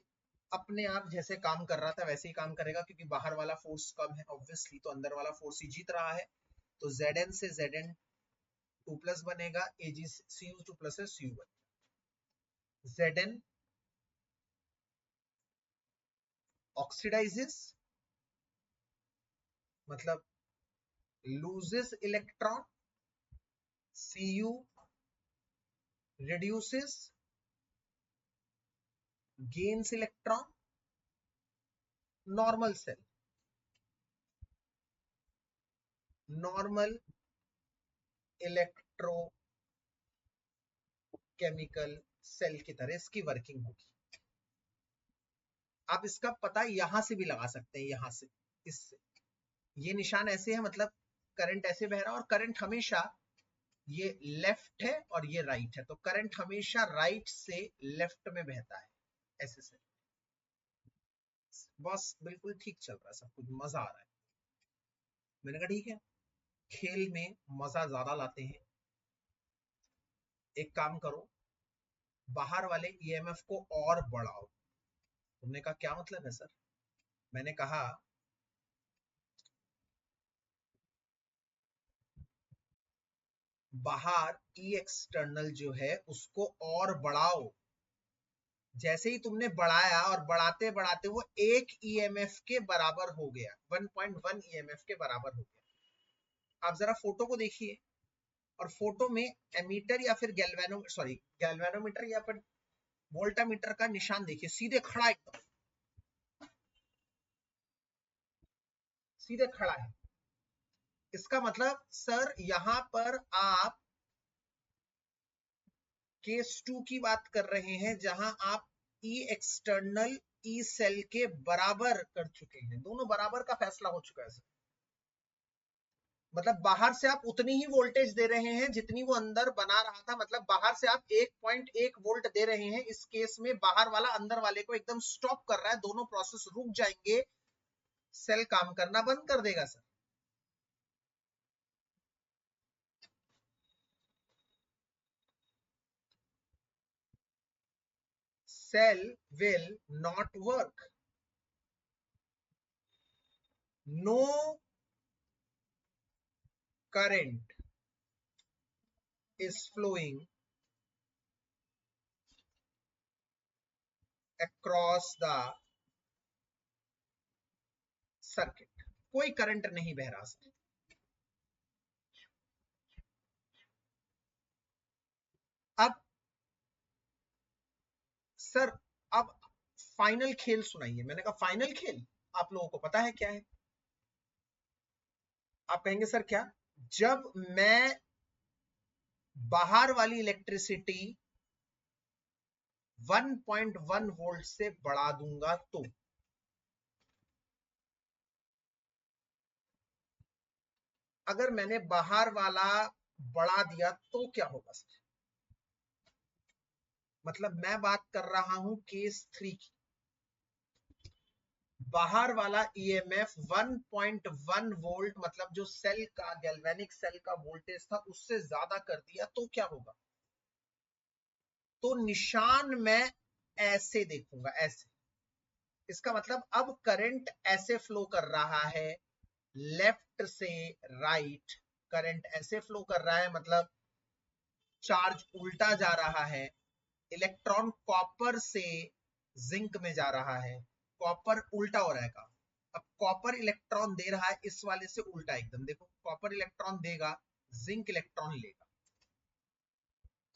अपने आप जैसे काम कर रहा था वैसे ही काम करेगा, क्योंकि बाहर वाला फोर्स कम है ऑब्वियसली, तो अंदर वाला फोर्स ही जीत रहा है। तो Zn से Zn2 प्लस बनेगा, Ag Cu2 प्लस है Cu बनेगा। Zn ऑक्सीडाइजेस मतलब loses electron, Cu reduces gains electron, normal cell, normal electrochemical cell की तरह इसकी वर्किंग होगी। आप इसका पता यहां से भी लगा सकते हैं, यहां से, इससे, ये निशान ऐसे है मतलब करंट ऐसे बह रहा है, और करंट हमेशा ये लेफ्ट है और ये राइट है, तो करंट हमेशा राइट से लेफ्ट में बहता है, ऐसे से। बस बिल्कुल ठीक चल रहा है, सब कुछ मजा आ रहा है। मैंने कहा ठीक है, खेल में मजा ज्यादा लाते हैं, एक काम करो, बाहर वाले ईएमएफ को और बढ़ाओ। तुमने कहा क्या मतलब है सर? मैंने कहा बाहर ई एक्सटर्नल जो है उसको और बढ़ाओ, जैसे ही तुमने बढ़ाया और बढ़ाते बढ़ाते वो एक ईएमएफ के बराबर हो गया, 1.1 ईएमएफ के बराबर हो गया। आप जरा फोटो को देखिए, और फोटो में एमीटर या फिर गैल्वेनोमीटर या फिर वोल्टामीटर का निशान देखिए, सीधे खड़ा, एकदम सीधे खड़ा है। इसका मतलब सर यहां पर आप केस 2 की बात कर रहे हैं जहां आप ई एक्सटर्नल ई सेल के बराबर कर चुके हैं, दोनों बराबर का फैसला हो चुका है सर। मतलब बाहर से आप उतनी ही वोल्टेज दे रहे हैं जितनी वो अंदर बना रहा था, मतलब बाहर से आप 1.1 वोल्ट दे रहे हैं, इस केस में बाहर वाला अंदर वाले को एकदम स्टॉप कर रहा है, दोनों प्रोसेस रुक जाएंगे, सेल काम करना बंद कर देगा sir. cell will not work, no current is flowing across the circuit, कोई करंट नहीं बह रहा सर। अब सर, अब फाइनल खेल सुनाइए। मैंने कहा फाइनल खेल आप लोगों को पता है क्या है? आप कहेंगे सर क्या? जब मैं बाहर वाली इलेक्ट्रिसिटी 1.1 वोल्ट से बढ़ा दूंगा तो अगर मैंने बाहर वाला बढ़ा दिया तो क्या होगा सर? मतलब मैं बात कर रहा हूं केस 3 की। बाहर वाला ईएमएफ 1.1 वोल्ट, मतलब जो सेल का, गैल्वेनिक सेल का वोल्टेज था उससे ज्यादा कर दिया तो क्या होगा? तो निशान मैं ऐसे देखूंगा, ऐसे। इसका मतलब अब करंट ऐसे फ्लो कर रहा है, लेफ्ट से राइट करंट ऐसे फ्लो कर रहा है, मतलब चार्ज उल्टा जा रहा है। इलेक्ट्रॉन कॉपर से जिंक में जा रहा है, कॉपर उल्टा हो रहा है काम। अब कॉपर इलेक्ट्रॉन दे रहा है इस वाले से उल्टा एकदम, देखो कॉपर इलेक्ट्रॉन देगा, जिंक इलेक्ट्रॉन लेगा।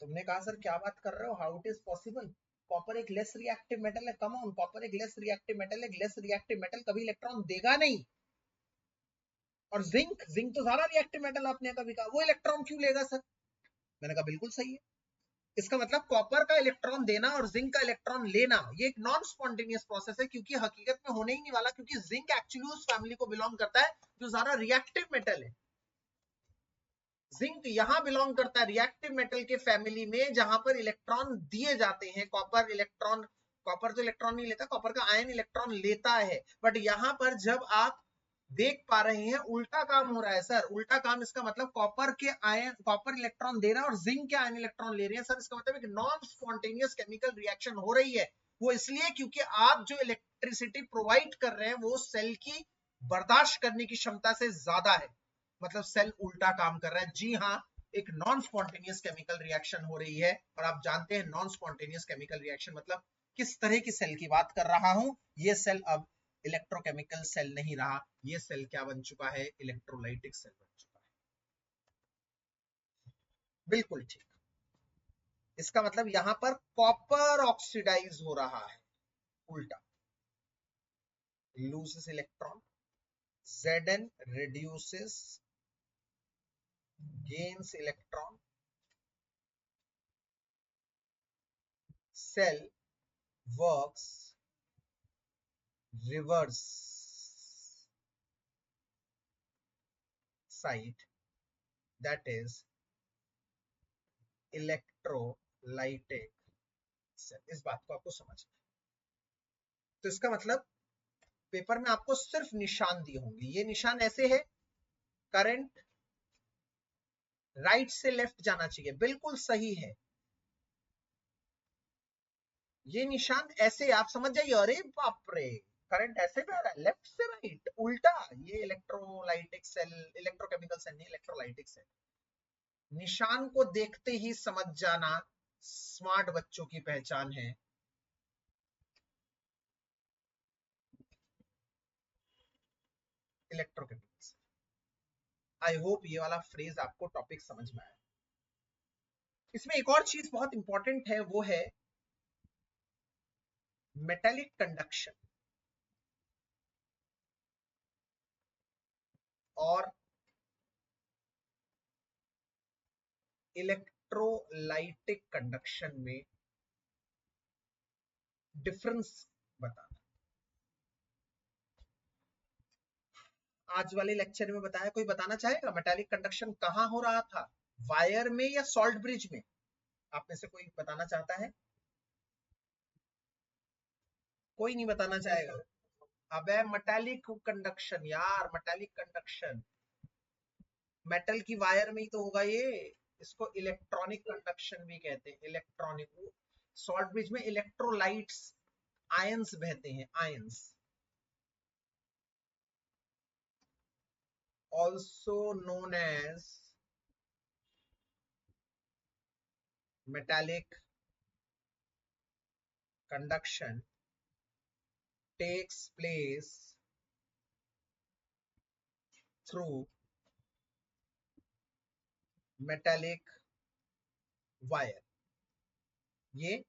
तुमने कहा सर क्या बात कर रहे हो, how it is possible? Copper एक लेस रिएक्टिव मेटल है। कम ऑन, कॉपर एक लेस रिएक्टिव मेटल है। लेस रिएक्टिव मेटल कभी इलेक्ट्रॉन देगा नहीं। और जिंक, जिंक तो ज्यादा रिएक्टिव मेटल, आपने कभी कहा, वो इलेक्ट्रॉन क्यों लेगा सर? मैंने कहा बिल्कुल सही है। इसका मतलब कॉपर का इलेक्ट्रॉन देना और जिंक का इलेक्ट्रॉन लेना ये एक नॉन स्पॉन्टेनियस प्रोसेस है, क्योंकि हकीकत में होने ही नहीं वाला, क्योंकि जिंक एक्चुअली उस फैमिली को बिलोंग करता है जो ज्यादा रिएक्टिव मेटल है। जिंक यहां बिलोंग करता है रिएक्टिव मेटल के फैमिली में, जहां पर इलेक्ट्रॉन दिए जाते हैं। कॉपर इलेक्ट्रॉन, कॉपर तो इलेक्ट्रॉन नहीं लेता, कॉपर का आयन इलेक्ट्रॉन लेता है। बट यहां पर जब आप देख पा रहे हैं उल्टा काम हो रहा है सर, उल्टा काम। इसका मतलब कॉपर के आयन, कॉपर इलेक्ट्रॉन दे रहा है और जिंक के आयन इलेक्ट्रॉन ले रहे हैं सर। इसका मतलब एक नॉन स्पॉन्टेनियस केमिकल रिएक्शन हो रही है। वो इसलिए क्योंकि आप जो इलेक्ट्रिसिटी प्रोवाइड कर रहे हैं वो सेल की बर्दाश्त करने की क्षमता से ज्यादा है, मतलब सेल उल्टा काम कर रहा है। जी हाँ, एक नॉन स्पॉन्टेनियस केमिकल रिएक्शन हो रही है। और आप जानते हैं नॉन स्पॉन्टेनियस केमिकल रिएक्शन मतलब किस तरह की सेल की बात कर रहा हूं। ये सेल अब इलेक्ट्रोकेमिकल सेल नहीं रहा, ये सेल क्या बन चुका है? इलेक्ट्रोलाइटिक सेल बन चुका है। बिल्कुल ठीक। इसका मतलब यहां पर कॉपर ऑक्सीडाइज हो रहा है उल्टा, loses electron, Zn reduces, gains electron, cell works reverse side, that is electrolytic cell। इस बात को आपको समझना है। तो इसका मतलब पेपर में आपको सिर्फ निशान दिए होंगे। ये निशान ऐसे है, करंट राइट से लेफ्ट जाना चाहिए, बिल्कुल सही है। ये निशान ऐसे आप समझ जाइए, अरे बाप रे, करंट ऐसे बह रहा है लेफ्ट से राइट उल्टा। ये इलेक्ट्रोलाइटिक सेल, इलेक्ट्रोकेमिकल सेल नहीं, इलेक्ट्रोलाइटिक सेल। निशान को देखते ही समझ जाना स्मार्ट बच्चों की पहचान है। Electrochemical cell. आई होप ये वाला फ्रेज आपको टॉपिक समझ में आया। इसमें एक और चीज बहुत इंपॉर्टेंट है, वो है मेटेलिक कंडक्शन और इलेक्ट्रोलाइटिक कंडक्शन में डिफरेंस बताना। आज वाले लेक्चर में बताया, कोई बताना चाहेगा मेटालिक कंडक्शन कहां हो रहा था, वायर में या सॉल्ट ब्रिज में? आप में से कोई बताना चाहता है? कोई नहीं बताना चाहेगा। अबे मेटालिक कंडक्शन यार, मेटालिक कंडक्शन मेटल की वायर में ही तो होगा ये। इसको इलेक्ट्रॉनिक कंडक्शन भी कहते हैं, इलेक्ट्रॉनिक। सॉल्ट ब्रिज में इलेक्ट्रोलाइट्स, आयंस बहते हैं, ions, also known as metallic conduction takes place through metallic wire. ये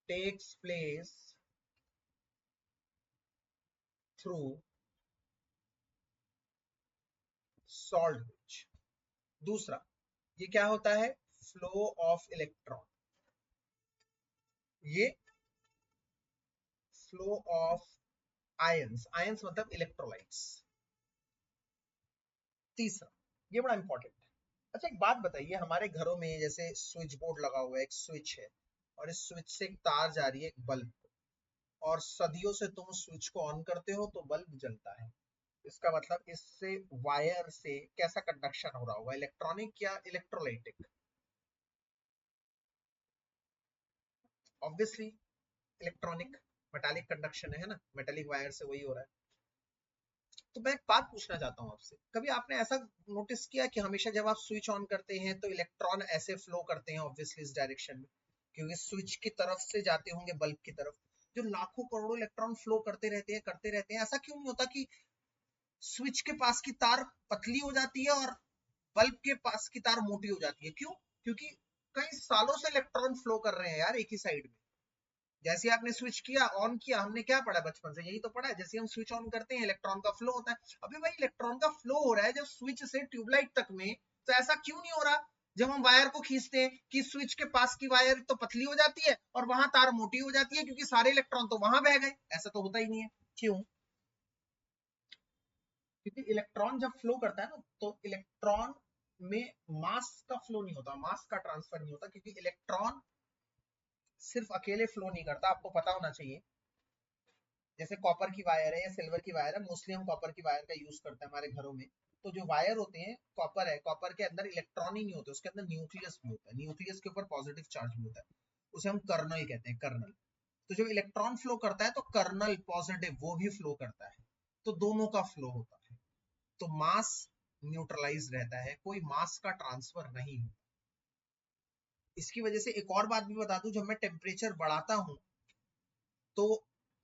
takes place through salt bridge. दूसरा, ये क्या होता है? Flow of electron. ये फ्लो ऑफ आयंस. आयंस मतलब इलेक्ट्रोलाइट्स. तीसरा, ये बड़ा इंपॉर्टेंट है. अच्छा एक बात बताइए, हमारे घरों में जैसे स्विच बोर्ड लगा हुआ है, एक स्विच है, और इस स्विच से एक तार जा रही है एक बल्ब, और सदियों से तुम स्विच को ऑन करते हो तो बल्ब जलता है. इसका मतलब इससे वायर से कैसा कंडक्शन हो रहा होगा? इलेक्ट्रॉनिक या electrolytic? Obviously electronic. Metallic conduction है ना, मेटालिक वायर से वही हो रहा है. तो मैं एक बात पूछना चाहता हूँ आपसे, कभी आपने ऐसा नोटिस किया कि हमेशा जब आप स्विच ऑन करते हैं तो इलेक्ट्रॉन ऐसे फ्लो करते हैं ऑब्वियसली इस डायरेक्शन में, क्योंकि स्विच की तरफ से जाते होंगे बल्ब की तरफ. जो लाखों करोड़ों इलेक्ट्रॉन फ्लो करते रहते हैं करते रहते हैं, ऐसा क्यों नहीं होता कि स्विच के पास की तार पतली हो जाती है और बल्ब के पास की तार मोटी हो जाती है? क्यों? क्योंकि कई सालों से इलेक्ट्रॉन फ्लो कर रहे हैं यार एक ही साइड में. जैसे आपने स्विच किया, ऑन किया, हमने क्या पढ़ा बचपन से? यही तो पढ़ा है. जैसे हम स्विच ऑन करते हैं इलेक्ट्रॉन का फ्लो होता है. अभी भाई इलेक्ट्रॉन का फ्लो हो रहा है जब स्विच से ट्यूबलाइट तक में, तो ऐसा क्यों नहीं हो रहा जब हम वायर को खींचते हैं कि स्विच के पास की वायर तो पतली हो जाती है और वहां तार मोटी हो जाती है, क्योंकि सारे इलेक्ट्रॉन तो वहां बह गए. ऐसा तो होता ही नहीं है. क्यों? क्योंकि इलेक्ट्रॉन जब फ्लो करता है ना, तो इलेक्ट्रॉन में मास का फ्लो नहीं होता, मास का ट्रांसफर नहीं होता, क्योंकि इलेक्ट्रॉन सिर्फ अकेले फ्लो नहीं करता. आपको पता होना चाहिए, जैसे कॉपर की वायर है या सिल्वर की वायर है, मोस्टली हम कॉपर की वायर का यूज करते हैं हमारे घरों में. तो जो वायर होते हैं, कॉपर है, कॉपर के अंदर इलेक्ट्रॉन ही नहीं होते, उसके अंदर न्यूक्लियस भी होता है. न्यूक्लियस के ऊपर पॉजिटिव चार्ज भी होता है, उसे हम कर्नल कहते हैं, कर्नल. तो जब इलेक्ट्रॉन फ्लो करता है तो कर्नल पॉजिटिव वो भी फ्लो करता है, तो दोनों का फ्लो होता है. तो मास न्यूट्रलाइज रहता है, कोई मास का ट्रांसफर नहीं होता. इसकी वजह से एक और बात भी बता दूं, जब मैं टेम्परेचर बढ़ाता हूं तो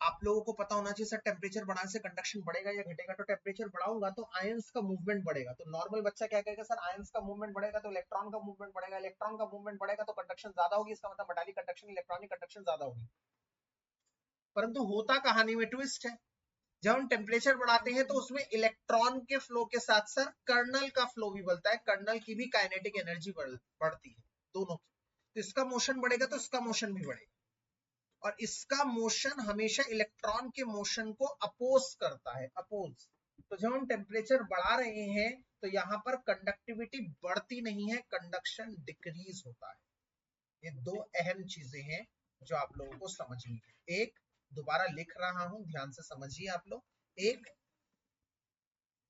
आप लोगों को पता होना चाहिए सर, टेम्परेचर बढ़ाने से कंडक्शन बढ़ेगा या घटेगा? तो टेम्परेचर बढ़ाऊंगा तो आयंस का मूवमेंट बढ़ेगा. तो नॉर्मल बच्चा क्या कहेगा? सर आयंस का मूवमेंट बढ़ेगा तो इलेक्ट्रॉन का मूवमेंट बढ़ेगा, इलेक्ट्रॉन का मूवमेंट बढ़ेगा तो कंडक्शन ज्यादा होगी, इसका मतलब मेटालिक कंडक्शन, इलेक्ट्रॉनिक कंडक्शन ज्यादा होगी. परंतु होता कहानी में ट्विस्ट है. जब हम टेम्परेचर बढ़ाते हैं तो उसमें इलेक्ट्रॉन के फ्लो के साथ साथ कर्नल का फ्लो भी बढ़ता है, कर्नल की भी काइनेटिक एनर्जी बढ़ती है, दोनों की. तो इसका मोशन बढ़ेगा तो इसका मोशन भी बढ़ेगा, और इसका मोशन हमेशा इलेक्ट्रॉन के मोशन को अपोज करता है, अपोज. तो जब हम टेम्परेचर बढ़ा रहे हैं तो यहाँ पर कंडक्टिविटी बढ़ती नहीं है, कंडक्शन डिक्रीज होता है. ये दो अहम चीजें हैं जो आप लोगों को समझनी है. एक, दोबारा लिख रहा हूं, ध्यान से समझिए आप लोग. एक,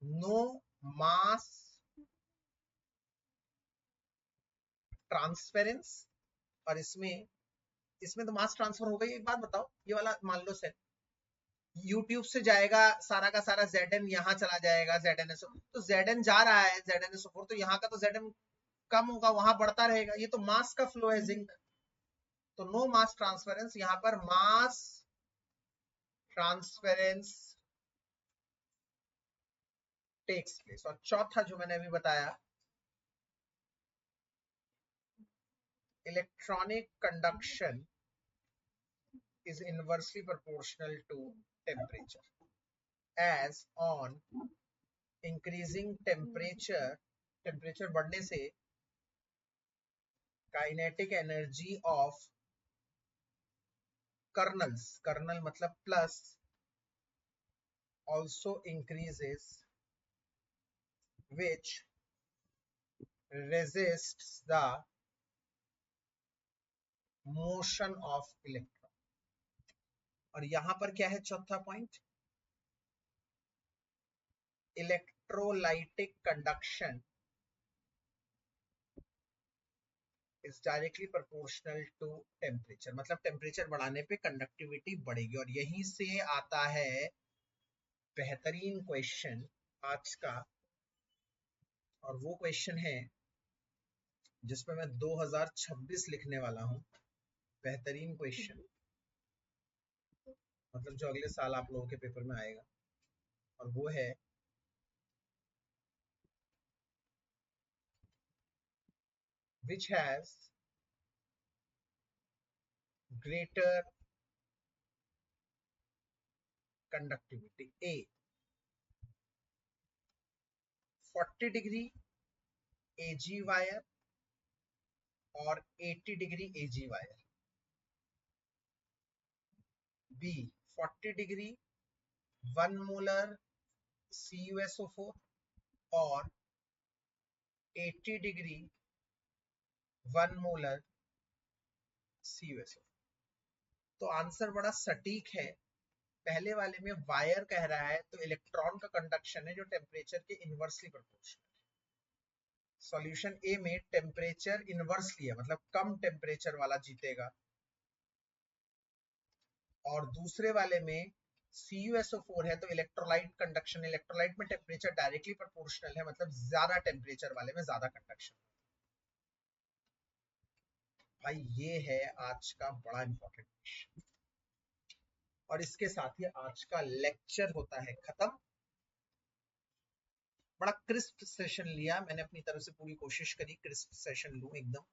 नो मास ट्रांसफेरेंस, और इसमें इसमें तो मास ट्रांसफर हो गई. एक बात बताओ, ये वाला मान लो सेट यूट्यूब से जाएगा सारा का सारा, Zn यहाँ चला जाएगा, ZnSO, तो Zn जा रहा है, ZnSO4, तो यहाँ का तो Zn कम होगा, वहां बढ़ता रहेगा. ये तो मास का फ्लो है, जिंक. तो नो मास ट्रांसफरेंस, यहाँ पर मास ट्रांसफरेंस टेक्स प्लेस. और चौथा जो मैंने अभी बताया, electronic conduction is inversely proportional to temperature, as on increasing temperature बढ़ने से kinetic energy of kernels, kernel मतलब plus, also increases, which resists the motion of electron. और यहां पर क्या है चौथा point? Electrolytic conduction is directly proportional to temperature. मतलब टेम्परेचर बढ़ाने पे कंडक्टिविटी बढ़ेगी. और यहीं से आता है बेहतरीन क्वेश्चन आज का, और वो क्वेश्चन है जिसमें मैं 2026 लिखने वाला हूं. बेहतरीन क्वेश्चन. मतलब जो अगले साल आप लोगों के पेपर में आएगा, और वो है which has greater conductivity, A 40 degree AG wire और 80 degree AG wire, B 40 degree 1 molar CuSO4 और 80 डिग्री 1 मोलर CuSO4। तो आंसर बड़ा सटीक है। पहले वाले में वायर कह रहा है तो इलेक्ट्रॉन का कंडक्शन है जो टेम्परेचर के इनवर्सली प्रोपोर्शनल है। सॉल्यूशन ए में टेम्परेचर इनवर्सली है, मतलब कम टेम्परेचर वाला जीतेगा, और दूसरे वाले में CuSO4 है तो इलेक्ट्रोलाइट कंडक्शन, इलेक्ट्रोलाइट में टेम्परेचर डायरेक्टली प्रोपोर्शनल है, मतलब ज्यादा टेम्परेचर वाले में ज्यादा कंडक्शन। भाई ये है आज का बड़ा इंपॉर्टेंट क्वेश्चन, और इसके साथ ही आज का लेक्चर होता है खत्म। बड़ा क्रिस्प सेशन लिया मैंने, अपनी तरफ से पूरी कोशिश करी क्रिस्प सेशन लूं एकदम।